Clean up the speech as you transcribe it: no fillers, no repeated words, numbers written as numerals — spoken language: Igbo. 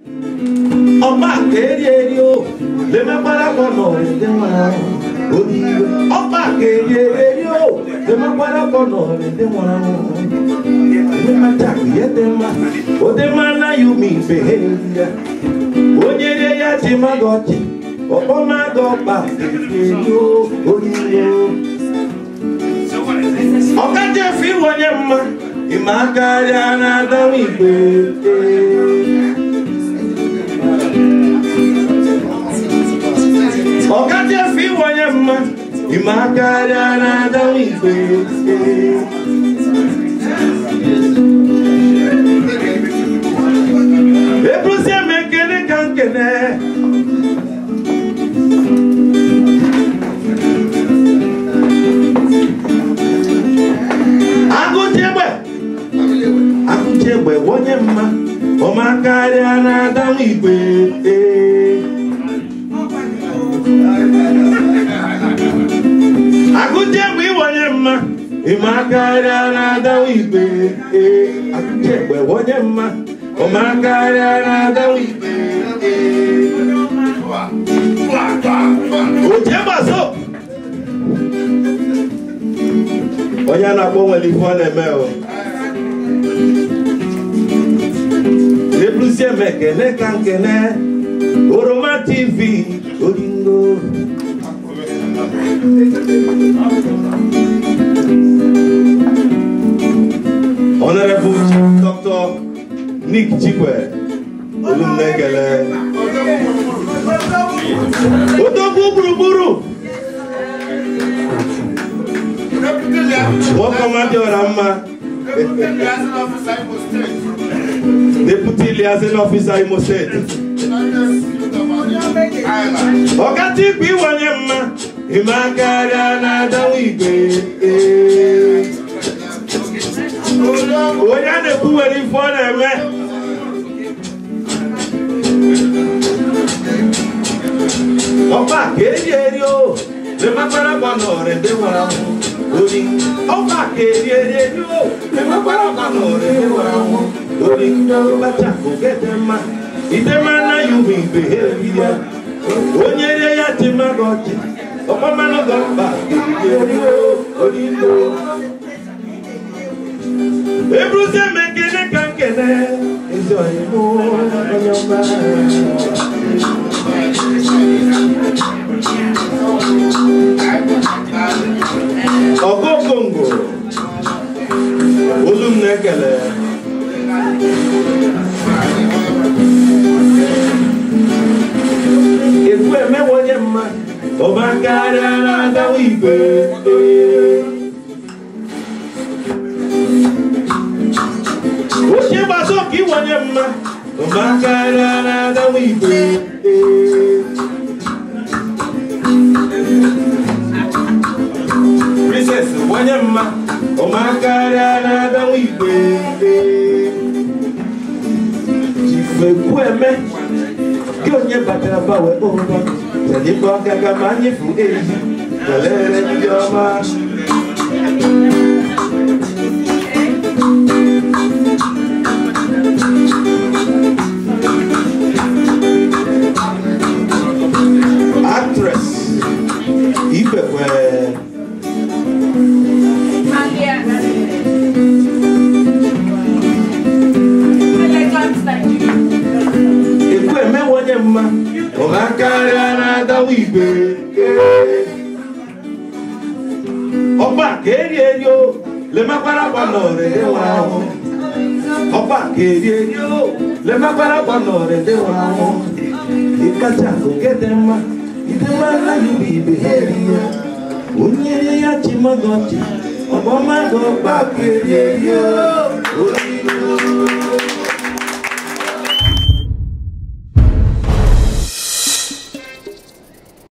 Ọba kéré o, le me para kono de mwana. Ọba kéré o, le me para kono de mwana. Me mata yetema, o de mana you mi behavior. Onyere ya ti magoti, o ma go ba kéré o, Ọ̀gájé fi wọnyẹ mma, ìmàkàrí ànàdáwò ìgbé. Ọ̀gájé fi wọnyẹ mma, ìmàkàrí ànàdáwò ìgbé. Ebrusi emekele kankene. Agujegbe wonye mma omakari anadamu igwe Agujegbe wonye mma imakari anadamu igwe Agujegbe wonye mma omakari anadamu igwe Ojebaso Onya na kwa welifone meo Lebrusie mekene kankene Oroma TV Odingo Honorable Dr. Nick Chikwe Olumnegele Odogu Buruburu Wakamati Orama Deputy Liaison Officer Imo State. Ogati gbi wonye mma imakari anadawu igwe. Oya ne buweri fone me. Oba keri o, le mapara kono rende wara. Oba keri o, le mapara kono rende wara. Oringo batako getema idema na yumi behavior onyere ya timagoti opamano gamba oringo Ebruze mekene kankene ezoyimo onyoma Ogogongo Olumnegele Efu eme wonye mma Omakari anadawu igwe Ojebaso ki wonye mma Omakari anadawu igwe Princess wonye mma Omakari anadawu igwe Efu eme Kyonye batera bawe oba Zalipo gaga manyifu eji Galere njoma Actress Ipewe Mma Omakari anadawu igwe Ọba keri yo le mapara kono rende wara Ọba keri yo le mapara kono rende wara Ikacha koketema idema na yubi behavior Onyere ya chimagoti Ọba mago ba keri yo